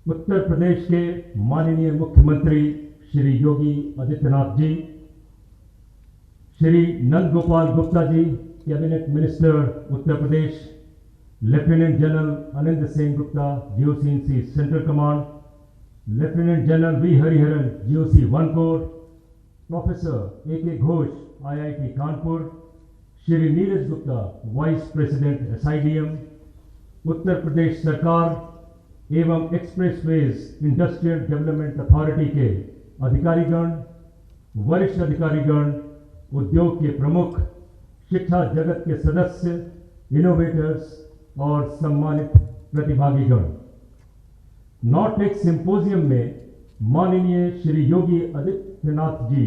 उत्तर प्रदेश के माननीय मुख्यमंत्री Shri Yogi Adityanath ji, Shri Nand Gopal Gupta ji, cabinet minister Uttar Pradesh, lieutenant general Anand Singh Gupta, GOC central command, lieutenant general V Hariharan, GOC 1 corps, professor A K. Ghosh, IIT Kanpur, Shri Neeraj Gupta, vice president SIDM, Uttar Pradesh सरकार एवं expressways industrial development authority के अधिकारीगण, वरिष्ठ अधिकारीगण, उद्योग के प्रमुख, शिक्षा जगत के सदस्य, इनोवेटर्स और सम्मानित प्रतिभागीगण। नॉर्टेक सिंपोजियम में माननीय श्री योगी आदित्यनाथ जी,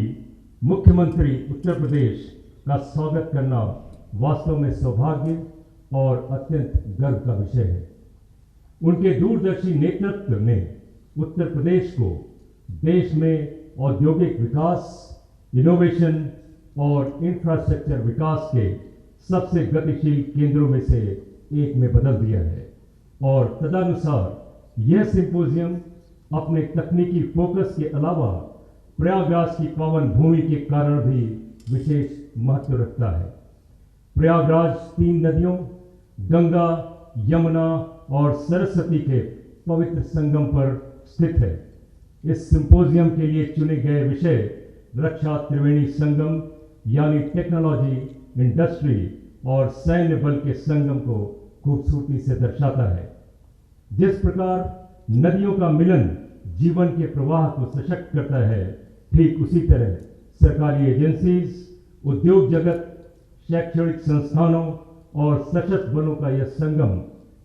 मुख्यमंत्री उत्तर प्रदेश का स्वागत करना वास्तव में सौभाग्य और अत्यंत गर्व का विषय है। उनके दूरदर्शी नेतृत्व ने उत्तर प्रदेश को देश में औद्योगिक विकास, इनोवेशन और इंफ्रास्ट्रक्चर विकास के सबसे गतिशील केंद्रों में से एक में बदल दिया है और तदनुसार यह सिंपोजियम अपने तकनीकी फोकस के अलावा प्रयागराज की पावन भूमि के कारण भी विशेष महत्व रखता है। प्रयागराज 3 नदियों गंगा, यमुना और सरस्वती के पवित्र संगम पर स्थित है। इस सिंपोजियम के लिए चुने गए विषय रक्षा त्रिवेणी संगम यानी टेक्नोलॉजी, इंडस्ट्री और सैन्य बल के संगम को खूबसूरती से दर्शाता है। जिस प्रकार नदियों का मिलन जीवन के प्रवाह को सशक्त करता है, ठीक उसी तरह सरकारी एजेंसीज, उद्योग जगत, शैक्षणिक संस्थानों और सशस्त्र बलों का यह संगम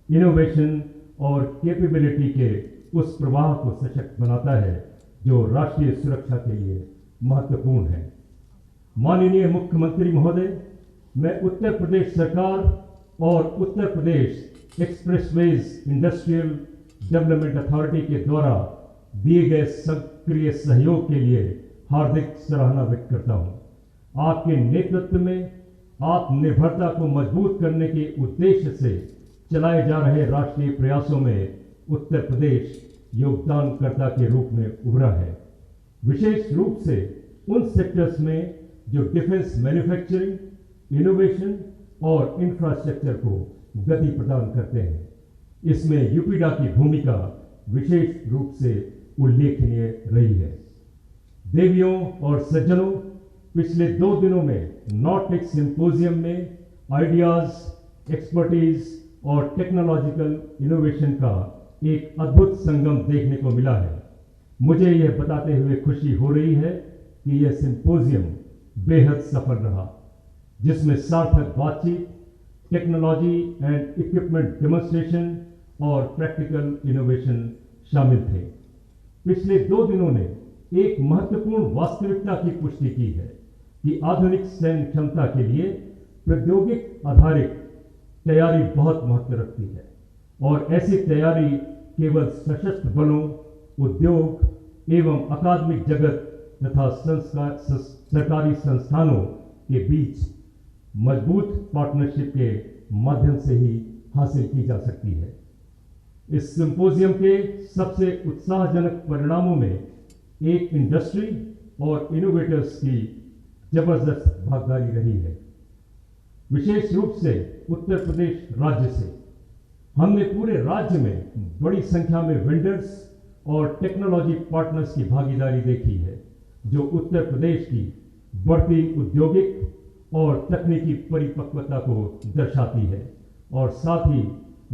इनोवेशन और कैपेबिलिटी के उस प्रवाह को सशक्त बनाता है जो राष्ट्रीय सुरक्षा के लिए महत्वपूर्ण है। माननीय मुख्यमंत्री महोदय, मैं उत्तर प्रदेश सरकार और उत्तर Pradesh expressways industrial development authority के द्वारा दिए गए सक्रिय सहयोग के लिए हार्दिक सराहना व्यक्त करता हूं। आपके नेतृत्व में आत्मनिर्भरता को मजबूत करने के उद्देश्य से चलाए जा रहे राष्ट्रीय प्रयासों में उत्तर प्रदेश योगदानकर्ता के रूप में उभरा है, विशेष रूप से उन सेक्टर्स में जो डिफेंस मैन्युफैक्चरिंग, इनोवेशन और इंफ्रास्ट्रक्चर को गति प्रदान करते हैं। इसमें यूपीडा की भूमिका विशेष रूप से उल्लेखनीय रही है। देवियों और सज्जनों, पिछले 2 दिनों में नॉर्टेक सिंपोजियम में आइडियाज, एक्सपर्टीज और टेक्नोलॉजिकल इनोवेशन का एक अद्भुत संगम देखने को मिला है। मुझे यह बताते हुए खुशी हो रही है कि यह सिंपोजियम बेहद सफल रहा, जिसमें सार्थक बातचीत, टेक्नोलॉजी एंड इक्विपमेंट डेमोन्स्ट्रेशन और प्रैक्टिकल इनोवेशन शामिल थे। पिछले 2 दिनों ने एक महत्वपूर्ण वास्तविकता की पुष्टि की है कि आधुनिक सैन्य क्षमता के लिए प्रौद्योगिक आधारित तैयारी बहुत महत्व रखती है और ऐसी तैयारी केवल सशस्त्र बलों, उद्योग एवं अकादमिक जगत तथा सरकारी संस्थानों के बीच मजबूत पार्टनरशिप के माध्यम से ही हासिल की जा सकती है। इस सिंपोजियम के सबसे उत्साहजनक परिणामों में एक इंडस्ट्री और इनोवेटर्स की जबरदस्त भागीदारी रही है। विशेष रूप से उत्तर प्रदेश राज्य से हमने पूरे राज्य में बड़ी संख्या में वेंडर्स और टेक्नोलॉजी पार्टनर्स की भागीदारी देखी है, जो उत्तर प्रदेश की बढ़ती औद्योगिक और तकनीकी परिपक्वता को दर्शाती है और साथ ही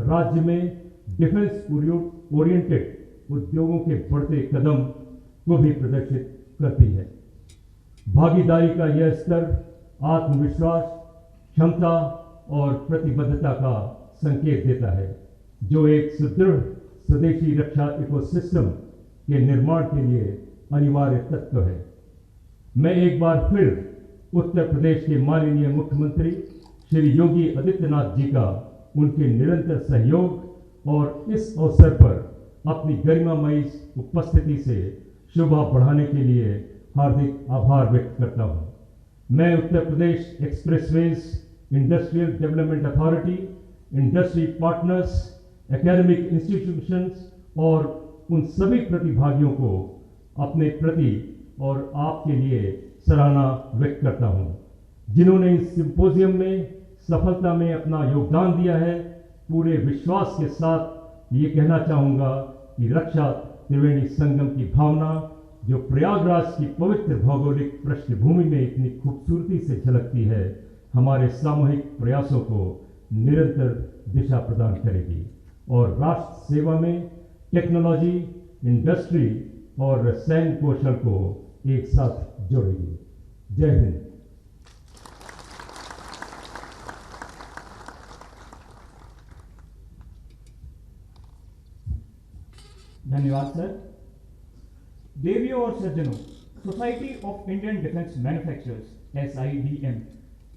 राज्य में डिफेंस ओरिएंटेड उद्योगों के बढ़ते कदम को भी प्रदर्शित करती है। भागीदारी का यह स्तर आत्मविश्वास, क्षमता और प्रतिबद्धता का संकेत देता है, जो एक सुदृढ़ स्वदेशी रक्षा इकोसिस्टम के निर्माण के लिए अनिवार्य तत्व है। मैं एक बार फिर उत्तर प्रदेश के माननीय मुख्यमंत्री श्री योगी आदित्यनाथ जी का उनके निरंतर सहयोग और इस अवसर पर अपनी गरिमामयी उपस्थिति से शोभा बढ़ाने के लिए हार्दिक आभार व्यक्त करता हूं। मैं Uttar Pradesh expressways industrial development authority, industry partners, academic institutions और उन सभी प्रतिभागियों को अपने प्रति और आपके लिए सराहना व्यक्त करता हूं, जिन्होंने इस सिंपोजियम में सफलता में अपना योगदान दिया है। पूरे विश्वास के साथ ये कहना चाहूँगा कि रक्षा त्रिवेणी संगम की भावना, जो प्रयागराज की पवित्र भौगोलिक पृष्ठभूमि में इतनी खूबसूरती से झलकती है, हमारे सामूहिक प्रयासों को निरंतर दिशा प्रदान करेगी और राष्ट्र सेवा में टेक्नोलॉजी, इंडस्ट्री और सैन्य कौशल को एक साथ जोड़ेगी। जय हिंद। धन्यवाद सर। देवियों और सज्जनों, society of Indian defence manufacturers (SIDM)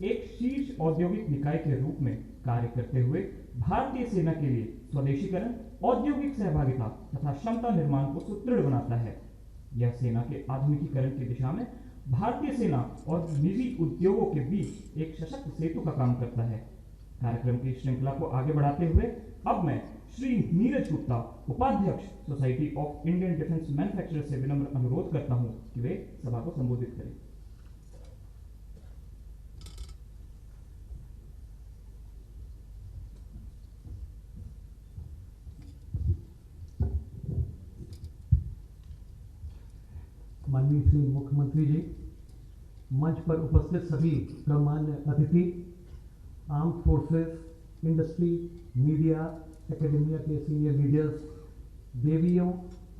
एक शीर्ष औद्योगिक निकाय के रूप में कार्य करते हुए भारतीय सेना के लिए स्वदेशीकरण, औद्योगिक सहभागिता तथा क्षमता निर्माण को सुदृढ़ बनाता है। यह सेना के आधुनिकीकरण की दिशा में भारतीय सेना और निजी उद्योगों के बीच एक सशक्त सेतु का काम करता है। कार्यक्रम की श्रृंखला को आगे बढ़ाते हुए अब मैं श्री नीरज गुप्ता, उपाध्यक्ष society of Indian defence manufacturers से विनम्र अनुरोध करता हूं कि वे सभा को संबोधित करें। माननीय श्री मुख्यमंत्री जी, मंच पर उपस्थित सभी गणमान्य अतिथि, armed forces, industry, media, academia के सीनियर लीडर्स, देवियों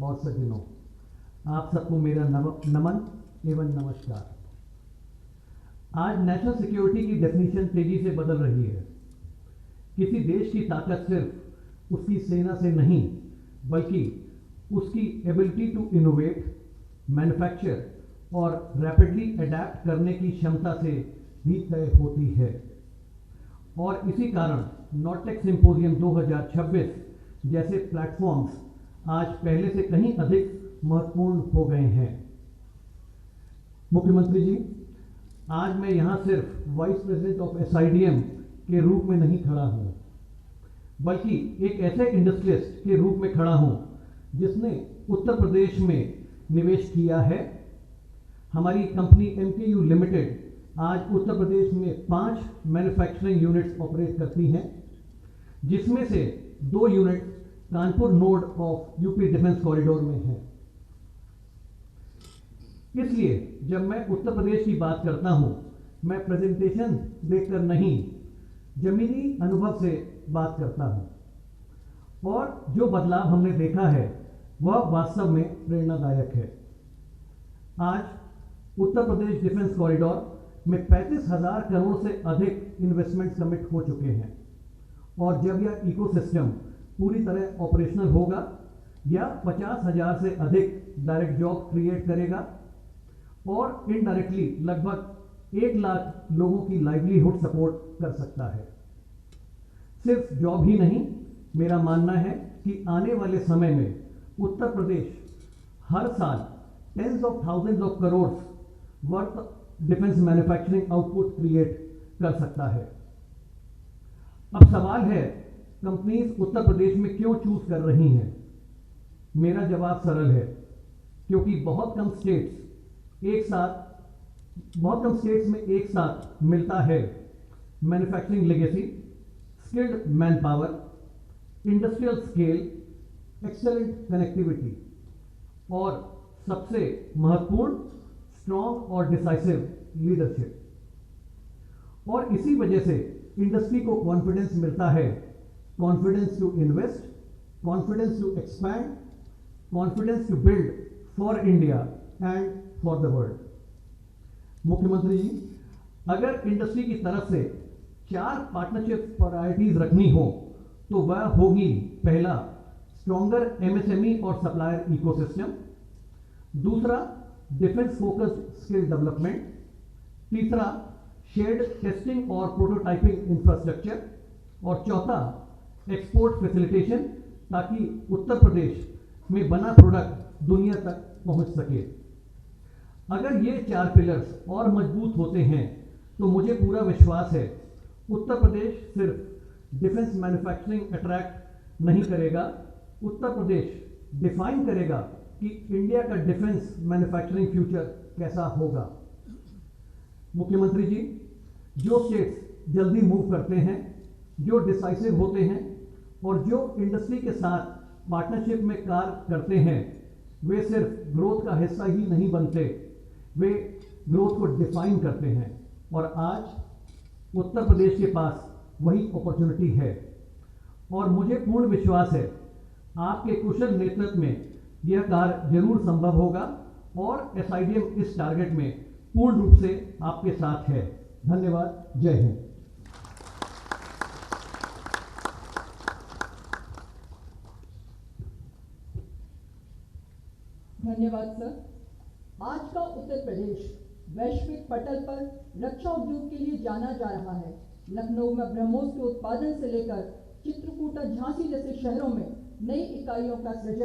और सज्जनों, आप सबको मेरा नमन एवं नमस्कार। आज नेशनल सिक्योरिटी की डेफिनेशन तेजी से बदल रही है। किसी देश की ताकत सिर्फ उसकी सेना से नहीं, बल्कि उसकी एबिलिटी टू इनोवेट, मैन्युफैक्चर और रैपिडली अडैप्ट करने की क्षमता से भी तय होती है। और इसी कारण नॉर्टेक सिंपोजियम 2026 जैसे प्लेटफॉर्म्स आज पहले से कहीं अधिक महत्वपूर्ण हो गए हैं। मुख्यमंत्री जी, आज मैं यहाँ सिर्फ वाइस प्रेसिडेंट ऑफ SIDM के रूप में नहीं खड़ा हूँ, बल्कि एक ऐसे इंडस्ट्रियलिस्ट के रूप में खड़ा हूँ जिसने उत्तर प्रदेश में निवेश किया है। हमारी कंपनी MKU लिमिटेड आज उत्तर प्रदेश में 5 मैन्युफैक्चरिंग यूनिट्स ऑपरेट करती हैं, जिसमें से 2 unit Kanpur node of UP defence corridor में है। इसलिए जब मैं उत्तर प्रदेश की बात करता हूं, मैं प्रेजेंटेशन देखकर नहीं, जमीनी अनुभव से बात करता हूं। और जो बदलाव हमने देखा है वह वास्तव में प्रेरणादायक है। आज उत्तर प्रदेश डिफेंस कॉरिडोर में 35,000 करोड़ से अधिक इन्वेस्टमेंट कमिट हो चुके हैं। और जब यह इकोसिस्टम पूरी तरह ऑपरेशनल होगा, यह 50,000 से अधिक डायरेक्ट जॉब क्रिएट करेगा और इनडायरेक्टली लगभग 1 लाख लोगों की लाइवलीहुड सपोर्ट कर सकता है। सिर्फ जॉब ही नहीं, मेरा मानना है कि आने वाले समय में उत्तर प्रदेश हर साल tens of thousands of crore worth defence manufacturing output create कर सकता है। अब सवाल है, कंपनीज उत्तर प्रदेश में क्यों चूज कर रही हैं? मेरा जवाब सरल है, क्योंकि बहुत कम स्टेट्स में एक साथ मिलता है manufacturing legacy, skilled man power, industrial scale, excellent connectivity और सबसे महत्वपूर्ण स्ट्रॉन्ग और डिसाइसिव लीडरशिप। और इसी वजह से इंडस्ट्री को कॉन्फिडेंस मिलता है, confidence to invest, confidence to expand, confidence to build for India and for the world. मुख्यमंत्री जी, अगर इंडस्ट्री की तरफ से 4 पार्टनरशिप प्रायोरिटीज रखनी हो तो वह होगी, पहला स्ट्रॉन्गर MSME और सप्लायर इकोसिस्टम, दूसरा डिफेंस फोकस्ड स्किल डेवलपमेंट, तीसरा शेयर्ड टेस्टिंग और प्रोटोटाइपिंग इंफ्रास्ट्रक्चर और चौथा एक्सपोर्ट फैसिलिटेशन, ताकि उत्तर प्रदेश में बना प्रोडक्ट दुनिया तक पहुंच सके। अगर ये 4 पिलर्स और मजबूत होते हैं तो मुझे पूरा विश्वास है उत्तर प्रदेश सिर्फ डिफेंस मैन्युफैक्चरिंग अट्रैक्ट नहीं करेगा, उत्तर प्रदेश डिफाइन करेगा कि इंडिया का डिफेंस मैन्युफैक्चरिंग फ्यूचर कैसा होगा। मुख्यमंत्री जी, जो स्टेट्स जल्दी मूव करते हैं, जो डिसाइसिव होते हैं और जो इंडस्ट्री के साथ पार्टनरशिप में कार्य करते हैं, वे सिर्फ ग्रोथ का हिस्सा ही नहीं बनते, वे ग्रोथ को डिफाइन करते हैं। और आज उत्तर प्रदेश के पास वही अपॉर्चुनिटी है और मुझे पूर्ण विश्वास है आपके कुशल नेतृत्व में यह कार्य जरूर संभव होगा और SIDM इस टारगेट में पूर्ण रूप से आपके साथ है। धन्यवाद। जय हिंद। धन्यवाद सर। आज का उत्तर प्रदेश वैश्विक पटल पर रक्षा उद्योग के लिए जाना जा रहा है। लखनऊ में ब्रह्मोस के उत्पादन से लेकर चित्रकूट और झांसी जैसे शहरों में नई इकाइयों का सृजन